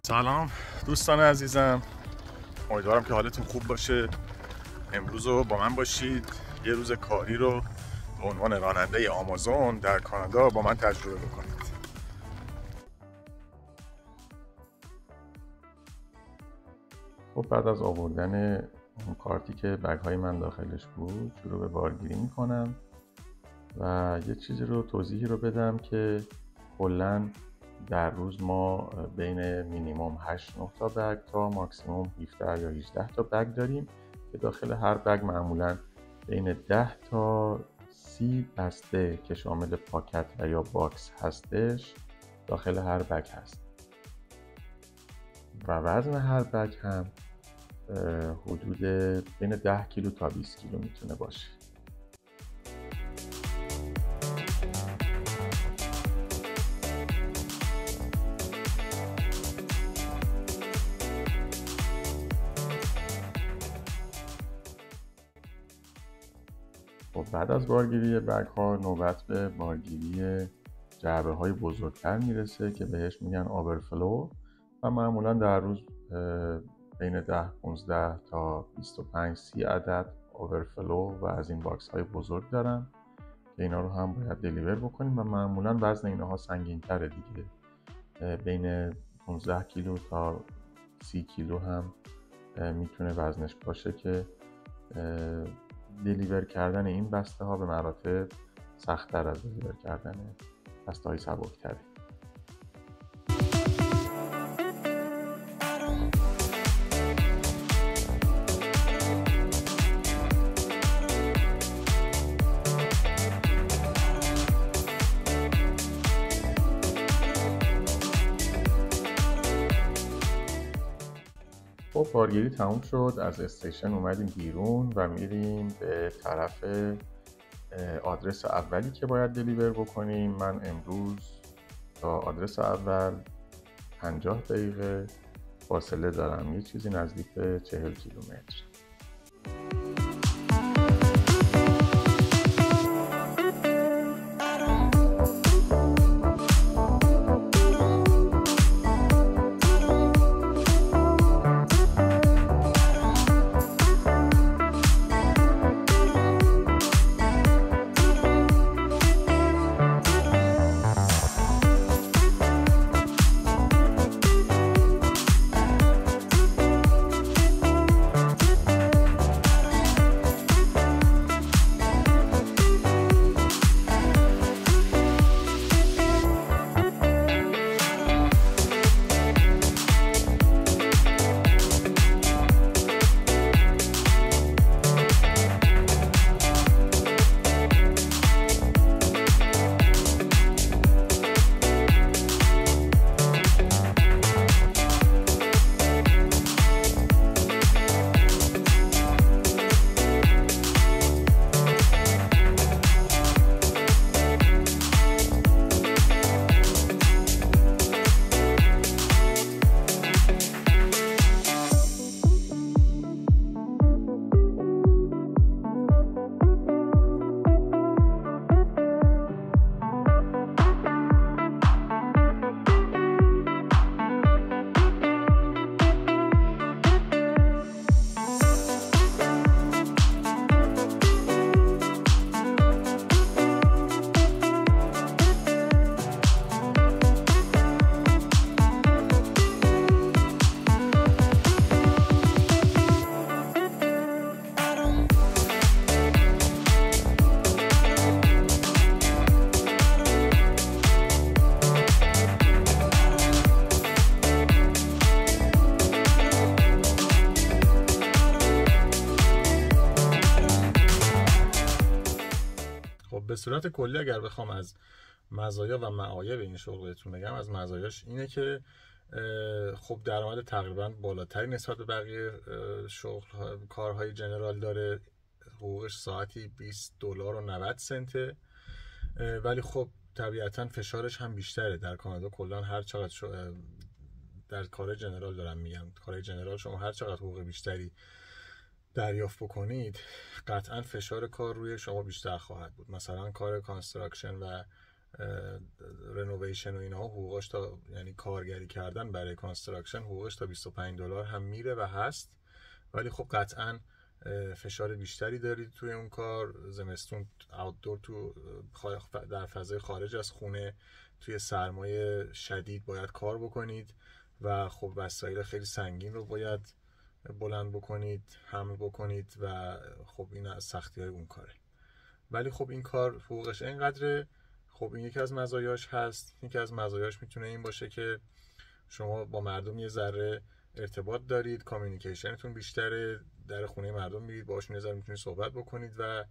سلام دوستان عزیزم، امیدوارم که حالتون خوب باشه. امروز رو با من باشید یه روز کاری رو به عنوان راننده آمازون در کانادا با من تجربه بکنید. خب بعد از آوردن اون کارتی که بگ‌های من داخلش بود شروع به بارگیری میکنم و یه چیزی رو توضیحی رو بدم که کلاً در روز ما بین مینیمم 8-9 تا بگ تا ماکسیموم 17 یا 18 تا بگ داریم که داخل هر بگ معمولاً بین 10 تا 30 بسته که شامل پاکت و یا باکس هستش داخل هر بگ هست و وزن هر بگ هم حدود بین 10 کیلو تا 20 کیلو میتونه باشه. خب بعد از بارگیری بگ ها نوبت به بارگیری جعبه های بزرگتر میرسه که بهش میگن آورفلو و معمولا در روز بین 10-15 تا 25-30 عدد آورفلو و از این باکس های بزرگ دارم که اینا رو هم باید دلیور بکنیم و معمولا وزن اینها سنگین تره دیگه، بین 15 کیلو تا 30 کیلو هم میتونه وزنش باشه که دلیور کردن این بسته ها به مراتب سخت‌تر از دلیور کردن بسته های سبک‌تره. خب بارگیری تموم شد، از استیشن اومدیم بیرون و میریم به طرف آدرس اولی که باید دلیور بکنیم. من امروز تا آدرس اول 50 دقیقه فاصله دارم، یه چیزی نزدیک به 40 کیلومتر. به صورت کلی اگر بخوام از مزایا و معایب این شغل بهتون بگم، از مزایاش اینه که خب درآمد تقریبا بالاتری نسبت به بقیه شغل کارهای جنرال داره. حقوقش ساعتی $20.90، ولی خب طبیعتا فشارش هم بیشتره. در کانادا کلا هر چقدر در کار جنرال دارم میگم، کار جنرال شما هر چقدر حقوق بیشتری دریافت بکنید قطعا فشار کار روی شما بیشتر خواهد بود. مثلا کار کانستراکشن و رنوویشن و اینا حقوقش تا، یعنی کارگری کردن برای کانستراکشن حقوقش تا $25 هم میره و هست، ولی خب قطعا فشار بیشتری دارید توی اون کار. زمستون آوتدور در فضای خارج از خونه توی سرمایه شدید باید کار بکنید و خب وسایل خیلی سنگین رو باید بلند بکنید، حمل بکنید و خب این از سختی‌های اون کاره. ولی خب این کار حقوقش اینقدره. خب این یکی از مزایاش هست. یکی از مزایاش میتونه این باشه که شما با مردم یه ذره ارتباط دارید، کامیونیکیشنتون بیشتره، در خونه مردم میرید باهاشون یه ذره میتونید صحبت بکنید و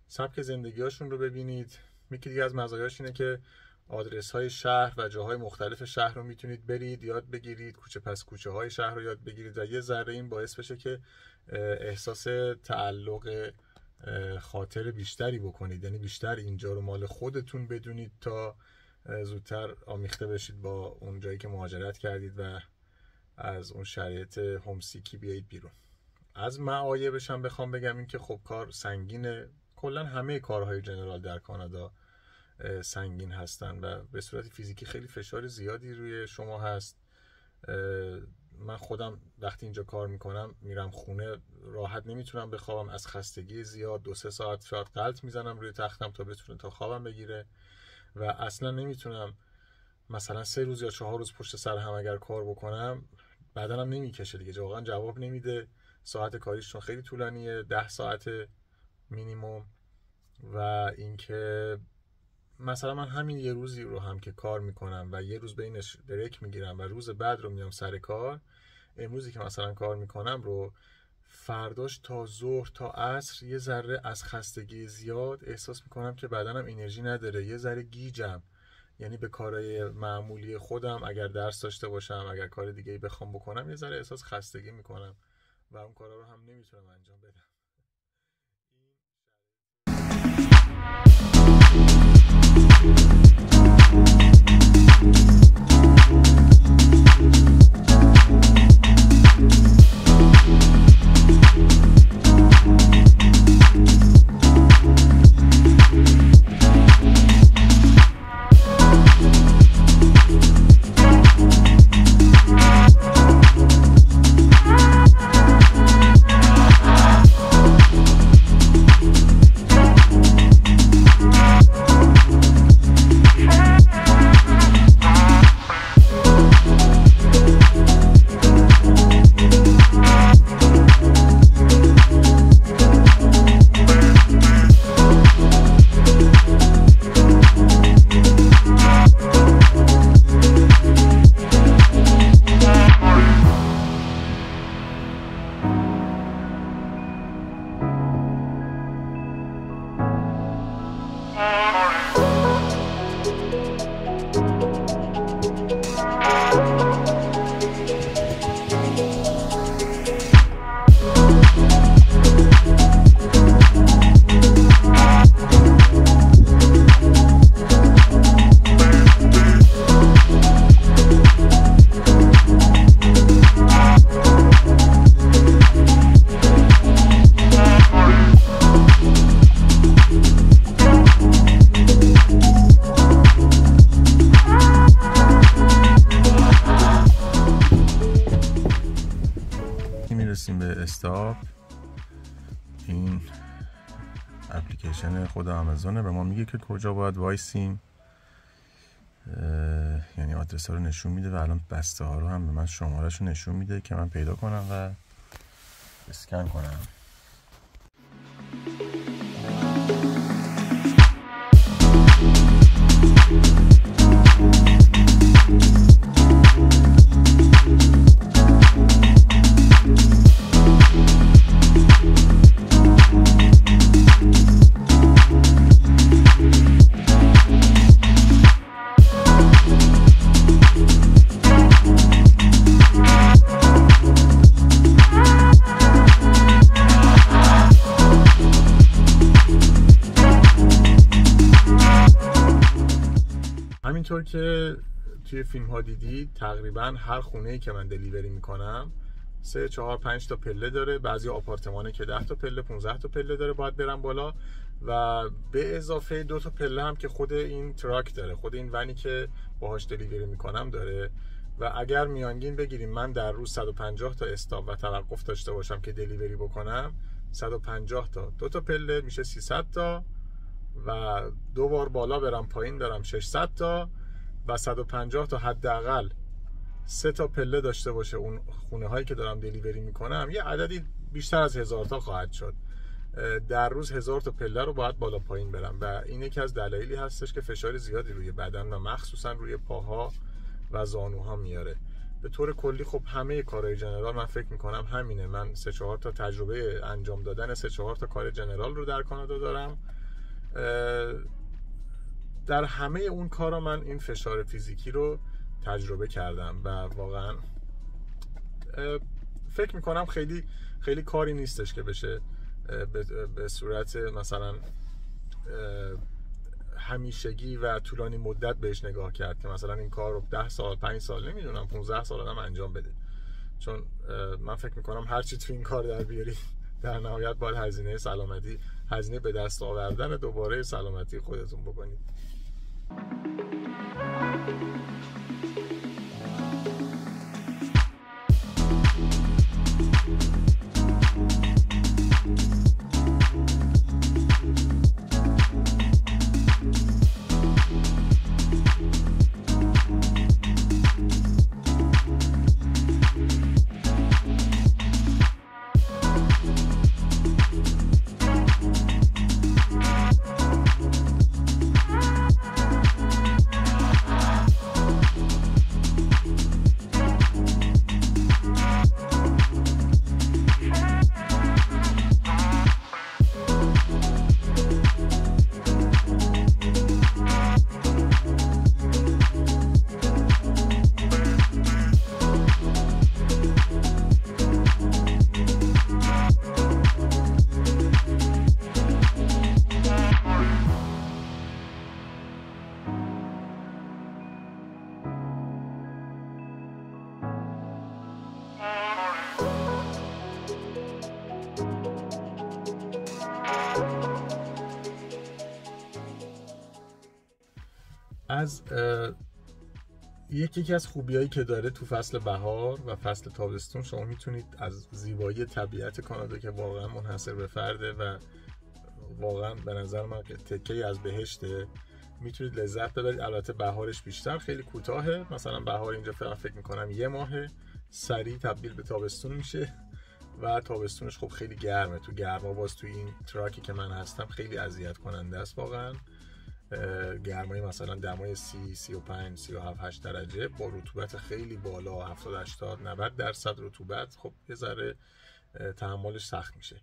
سبک زندگی‌هاشون رو ببینید. یکی دیگه از مزایاش اینه که آدرس‌های شهر و جاهای مختلف شهر رو میتونید برید یاد بگیرید، کوچه پس کوچه های شهر رو یاد بگیرید و یه ذره این باعث بشه که احساس تعلق خاطر بیشتری بکنید، یعنی بیشتر اینجا رو مال خودتون بدونید تا زودتر آمیخته بشید با اون جایی که مهاجرت کردید و از اون شرایط هومسیکی بیایید بیرون. از معایبش هم بخوام بگم این که خب کار سنگینه. کلا همه کارهای جنرال در کانادا سنگین هستن و به صورت فیزیکی خیلی فشار زیادی روی شما هست. من خودم وقتی اینجا کار میکنم میرم خونه راحت نمیتونم بخوابم، از خستگی زیاد 2-3 ساعت شاید غلط میزنم روی تختم تا خوابم بگیره و اصلا نمیتونم مثلا 3 روز یا 4 روز پشت سر هم اگر کار بکنم بدنم نمیکشه دیگه، واقعا جواب نمیده. ساعت کاریشون خیلی طولانیه، 10 ساعت مینیمم. و اینکه مثلا من همین یه روزی رو هم که کار میکنم و یه روز بینش بریک میگیرم و روز بعد رو میام سر کار، امروزی که مثلا کار میکنم رو فرداش تا ظهر تا عصر یه ذره از خستگی زیاد احساس میکنم که بدنم انرژی نداره، یه ذره گیجم. یعنی به کارهای معمولی خودم اگر درس داشته باشم، اگر کار دیگه‌ای بخوام بکنم، یه ذره احساس خستگی میکنم و اون کارا رو هم نمیتونم انجام بدم. میرسیم به استاپ. این اپلیکیشن خود آمازونه، به ما میگه که کجا باید وایسیم، یعنی آدرس ها رو نشون میده و الان بسته ها رو هم به من شمارش رو نشون میده که من پیدا کنم و اسکن کنم. همینطور که توی فیلم ها دیدی تقریبا هر خونه‌ای که من دلیوری میکنم 3 4 5 تا پله داره. بعضی آپارتمانه که 10 تا پله 15 تا پله داره باید برم بالا، و به اضافه 2 تا پله هم که خود این تراک داره، خود این ونی که باهاش دلیوری میکنم داره. و اگر میانگین بگیریم من در روز 150 تا استاپ و توقف داشته باشم که دلیوری بکنم، 150 تا 2 تا پله میشه 300 تا، و 2 بار بالا برم پایین دارم 600 تا، و 150 تا حداقل 3 تا پله داشته باشه اون خونه هایی که دارم دلیوری میکنم، یه عددی بیشتر از 1000 تا خواهد شد. در روز 1000 تا پله رو باید بالا پایین برم، و این یکی از دلایلی هستش که فشار زیادی روی بدن و مخصوصا روی پاها و زانوها میاره. به طور کلی خب همه کارهای جنرال من فکر میکنم همینه. من 3-4 تا تجربه انجام دادن 3-4 تا کار جنرال رو در کانادا دارم. در همه اون کارا من این فشار فیزیکی رو تجربه کردم و واقعا فکر میکنم خیلی کاری نیستش که بشه به صورت مثلا همیشگی و طولانی مدت بهش نگاه کرد که مثلا این کار رو 10 سال 5 سال نمیدونم 15 سال آدم انجام بده. چون من فکر میکنم هرچی تو این کار در بیاری در نهایت باید هزینه به دست آوردن دوباره سلامتی خودتون بکنید. از یکی از خوبیایی که داره تو فصل بهار و فصل تابستون شما میتونید از زیبایی طبیعت کانادا که واقعا منحصر به فرده و واقعا به نظر من تکه‌ای از بهشته میتونید لذت ببرید. البته بهارش بیشتر خیلی کوتاهه، مثلا بهار اینجا فکر میکنم 1 ماهه، سریع تبدیل به تابستون میشه و تابستونش خب خیلی گرمه. تو گرما باز تو این تراکی که من هستم خیلی اذیت کننده است واقعا. گرمای مثلا دمای 30 35 37 8 درجه با رطوبت خیلی بالا 70 80 90% رطوبت، خب یه ذره تحملش سخت میشه.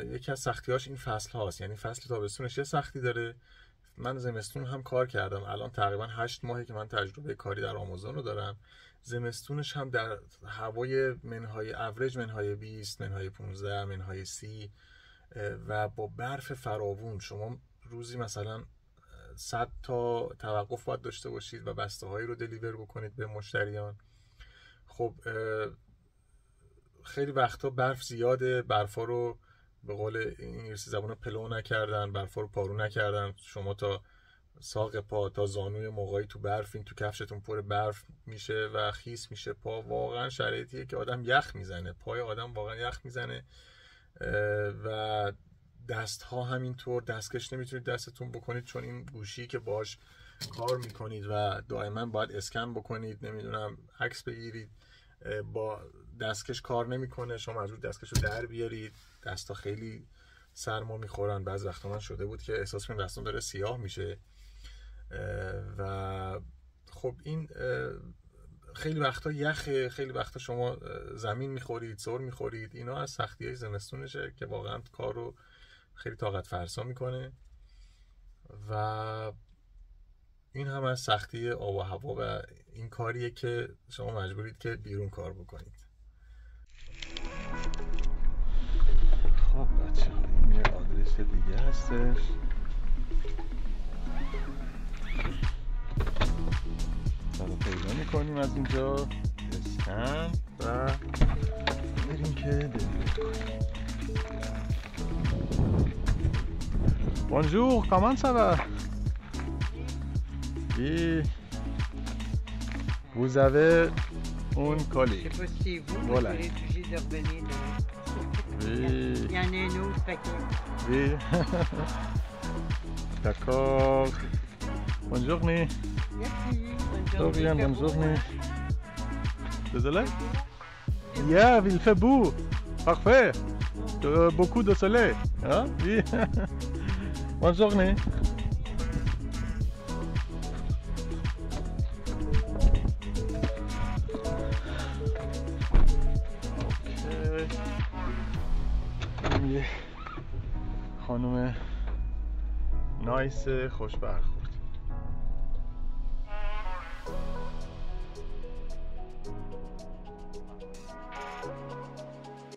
یکی از سختیاش این فصل هاست، یعنی فصل تابستونش یه سختی داره. من زمستون هم کار کردم، الان تقریبا 8 ماهه که من تجربه کاری در آمازون رو دارم. زمستونش هم در هوای منهای اوریج منهای 20 منهای 15 منهای 30 و با برف فراوون، شما روزی مثلا 100 تا توقف باید داشته باشید و بسته هایی رو دلیور بکنید به مشتریان. خب خیلی وقتا برف زیاده، برفا رو به قول انگلیسی زبان پلو نکردن، برفا رو پارو نکردن، شما تا ساق پا تا زانوی موقعی تو برفین، تو کفشتون پر برف میشه و خیس میشه پا. واقعا شرایطیه که آدم یخ میزنه، پای آدم واقعا یخ میزنه و دست ها همینطور، دستکش نمیتونید دستتون بکنید چون این گوشی که باش کار میکنید و دائما باید اسکن بکنید، نمیدونم عکس بگیرید، با دستکش کار نمیکنه، شما مجبور دستکش رو در بیارید. دستا خیلی سرما میخورن، بعضی وقتا من شده بود که احساس کنم دستم داره سیاه میشه و خب این خیلی وقتا یخه، خیلی وقتا شما زمین میخورید، سر میخورید. اینا از سختی‌های زمستونشه که واقعا کار رو خیلی طاقت فرسا میکنه و این هم از سختی آب و هوا و این کاریه که شما مجبورید که بیرون کار بکنید. خب بچه ها این یه آدرس دیگه هستش. میکنیم از اینجا اسکن و بریم که دلیوری کنیم. Bonjour, comment ça va? Oui. Vous avez un colis. Je sais pas si c'est vous, Voilà. mais je serais obligé de revenir. Oui. Il y en a un autre paquet. Oui. D'accord. Bonne journée. Merci. Bonne Très journée. bien, bonne journée. Désolé? Yeah, il fait beau. Parfait. Beaucoup de soleil. Hein? Oui. Bonne journée. یه خانم نایس خوش برخورد.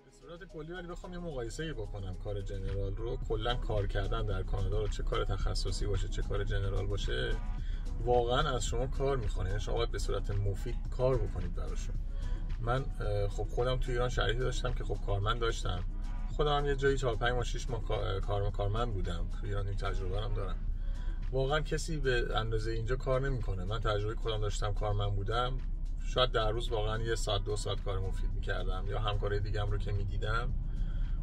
به صورت کلی ولی بخوام یه مقایسه‌ای بکنم کار جنرال رو، کلا کار کردن در کانادا رو، چه کار تخصصی باشه چه کار جنرال باشه، واقعا از شما کار می‌خوانه. یعنی شما باید به صورت مفید کار بکنید براشون. من خب خودم تو ایران شرایطی داشتم که خب کارمند داشتم، خودم هم یه جایی 4-5 ماه 6 ماه کارمند بودم تو ایران، این تجربه هم دارم. واقعا کسی به اندازه اینجا کار نمیکنه. من تجربه خودم داشتم، کارمند بودم، شاید در روز واقعا 1 ساعت 2 ساعت کار مفید میکردم، یا همکارای دیگم رو که میدیدم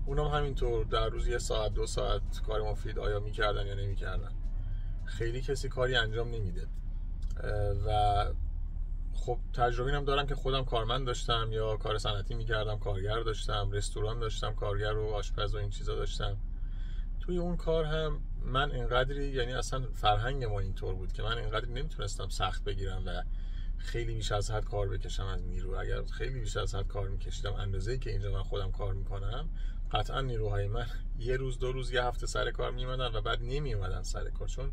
اونم همینطور در روز 1 ساعت 2 ساعت کار مفید آیا میکردن یا نمیکردن. خیلی کسی کاری انجام نمیده. و خب تجربه هم دارم که خودم کارمند داشتم یا کار صنعتی میکردم، کارگر داشتم، رستوران داشتم، کارگر و آشپز و این چیزا داشتم. توی اون کار هم من اینقدری، یعنی اصلا فرهنگ ما اینطور بود که من اینقدری نمیتونستم سخت بگیرم و خیلی بیش از حد کار بکشم از نیرو. اگر خیلی بیش از حد کار میکشیدم اندازه‌ای که اینجا من خودم کار میکنم، قطعا نیروهای من 1 روز 2 روز 1 هفته سر کار میومدن و بعد نمیومدن سر کار، چون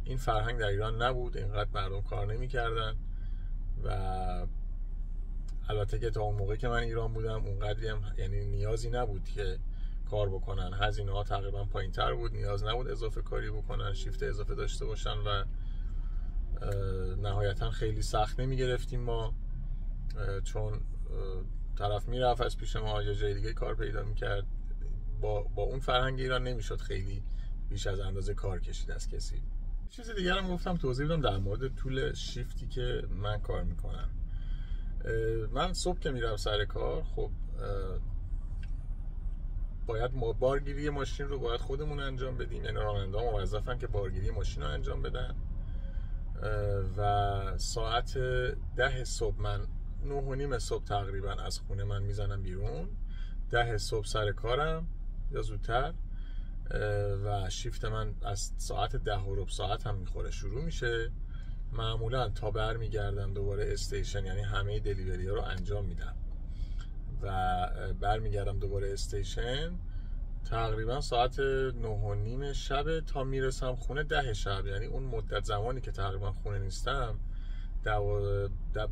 این فرهنگ در ایران نبود، اینقدر مردم کار نمیکردن. و البته که تا اون موقعی که من ایران بودم اونقدری هم یعنی نیازی نبود که کار بکنن، هزینه ها تقریبا پایین تر بود، نیاز نبود اضافه کاری بکنن، شیفت اضافه داشته باشن و نهایتا خیلی سخت نمی گرفتیم ما، چون طرف میرفت از پیش ما یا جای دیگه کار پیدا میکرد. با اون فرهنگ ایران نمیشد خیلی بیش از اندازه کار کشید از کسی. چیز دیگر هم گفتم توضیح بدم در مورد طول شیفتی که من کار میکنم. من صبح که میرم سر کار، خب باید بارگیری ماشین رو باید خودمون انجام بدیم، یعنی راننده‌ها موظفن که بارگیری ماشین رو انجام بدن. و ساعت 10 صبح من 9:30 صبح تقریبا از خونه من میزنم بیرون، 10 صبح سر کارم یا زودتر، و شیفت من از ساعت 10:15 ساعت هم میخوره شروع میشه. معمولا تا برمیگردم دوباره استیشن، یعنی همه دلیوری ها رو انجام میدم و برمیگردم دوباره استیشن تقریبا ساعت 9:30 شب تا میرسم خونه 10 شب. یعنی اون مدت زمانی که تقریبا خونه نیستم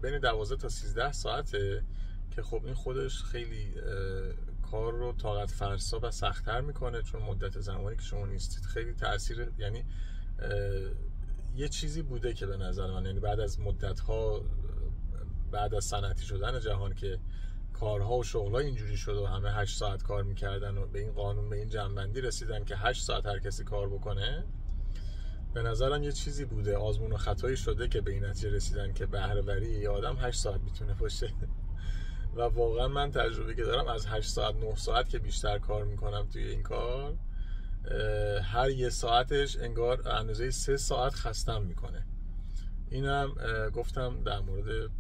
بین 12 تا 13 ساعته که خب این خودش خیلی کار رو طاقت فرسا و سخت‌تر میکنه، چون مدت زمانی که شما نیستید خیلی تاثیر، یعنی یه چیزی بوده که به نظر من، یعنی بعد از مدت‌ها، بعد از صنعتی شدن جهان که کارها و شغل‌ها اینجوری شد و همه 8 ساعت کار میکردن و به این قانون، به این جنبندی رسیدن که 8 ساعت هر کسی کار بکنه، به نظرم یه چیزی بوده، آزمون و خطایی شده که به این نتیجه رسیدن که بهره‌وری یه آدم 8 ساعت میتونه باشه. و واقعا من تجربه که دارم از 8 ساعت 9 ساعت که بیشتر کار میکنم توی این کار، هر 1 ساعتش انگار اندازه 3 ساعت خستم میکنه. اینم گفتم در مورد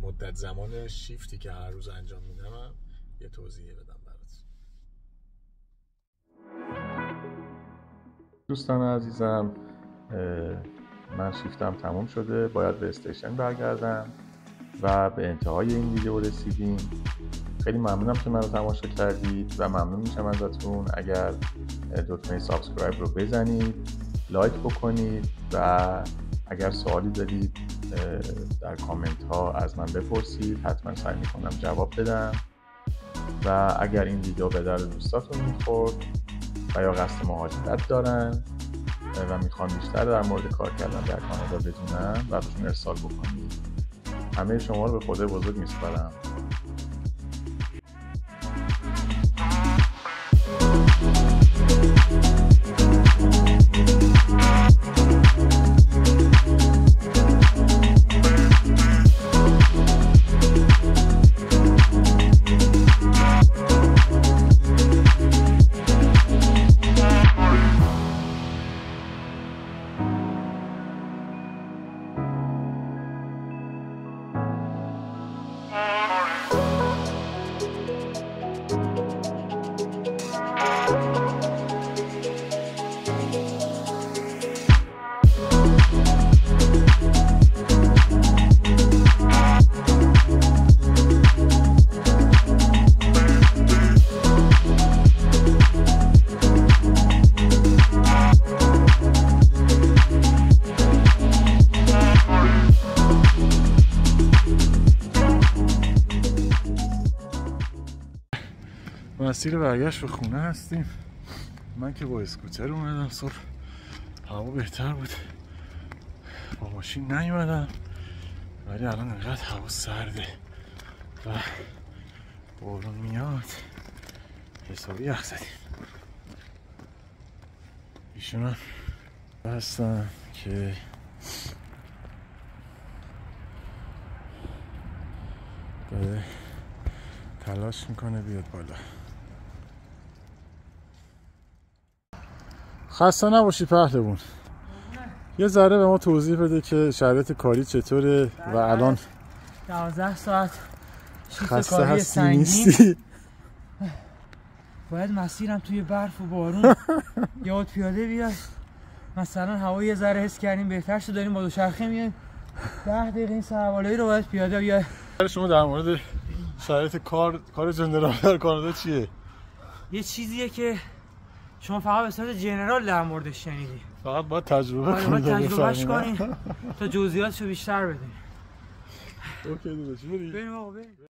مدت زمان شیفتی که هر روز انجام میدم یه توضیح بدم برات. دوستان عزیزم، من شیفتم تموم شده، باید به استیشن برگردم و به انتهای این ویدیو رسیدیم. خیلی ممنونم که من رو تماشا کردید و ممنون میشم ازتون اگر دکمه سابسکرایب رو بزنید، لایک بکنید و اگر سوالی دارید در کامنت ها از من بپرسید، حتما سعی میکنم جواب بدم. و اگر این ویدیو به درد دوستاتون میخورد و یا قصد مهاجرت دارن و میخوان بیشتر در مورد کار کردن در کانادا بدونن و بهشون ارسال بکنید، همه شما رو به خدای بزرگ میسپارم. مسیر برگشت به خونه هستیم. من که با اسکوتر اومدم صبح، هوا بهتر بود، با ماشین نیومدم، ولی الان انقدر هوا سرده و بارون میاد حسابی یخ زدیم. ایشون هستن که داره تلاش میکنه بیاد بالا. خسته نباشی پهلوون. یه ذره به ما توضیح بده که شرایط کاری چطوره و الان 12 ساعت شیفت خسته کاری هستی سنگین. نیستی؟ باید مسیرم توی برف و بارون یاد پیاده بیاد. مثلا هوا یه ذره حس کردیم بهتر شد، داریم با دوچرخه میایم 10 دقیقه این سوارایی رو باید پیاده بیاد. شما در مورد شرایط کار جنرال در کانادا چیه؟ یه چیزیه که شما فقط به صورت جنرال در موردش شنیدی، فقط باید تجربه کنید، باید تجربهش کنید تا جزئیاتشو بیشتر بدونید. اوکی داداش بریم. بریم آقا بریم.